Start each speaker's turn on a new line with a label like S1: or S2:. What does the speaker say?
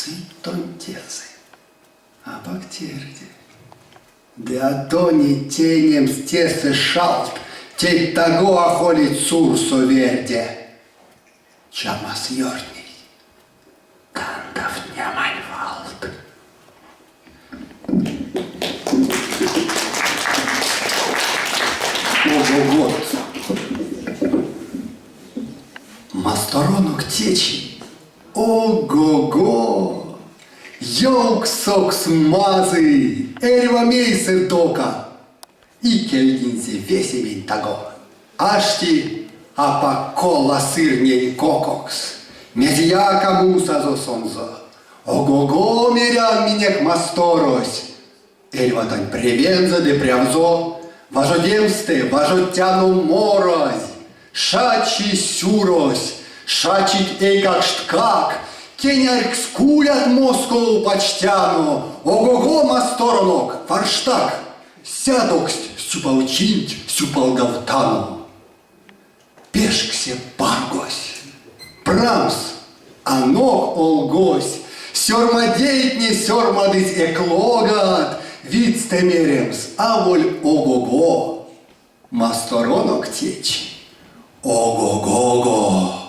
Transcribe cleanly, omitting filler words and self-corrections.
S1: Ситонтесы, а бактерии. Да то не тенем стесы шалт, тень того охолит сурсо верде. Чамас йортней, кандав нямальвалт. Ого-го! Масторонок течи. Ого-го! Йоксокс мазы, эльва мейсер дока. И кельгинзе весемень таго. Ашти апакола сырней кококс. Медьяка мусазо сонзо. Ого-го, мерян минек масторось. Эльва тань превенза де прямзо. Важодемсте, важотяну морозь. Шачи сюрось, шачить как шткак. Кенярк скулят Москову почтяну. Ого-го, масторонок, фарштак. Сядоксть сюпалчинть, сюпалгавтану. Пешксе паргось. Прамс, анок олгось. Сёрмадейтне сёрмадыть эклогат. Вид стемеремс, аволь ого-го. Масторонок течь. Ого-го-го.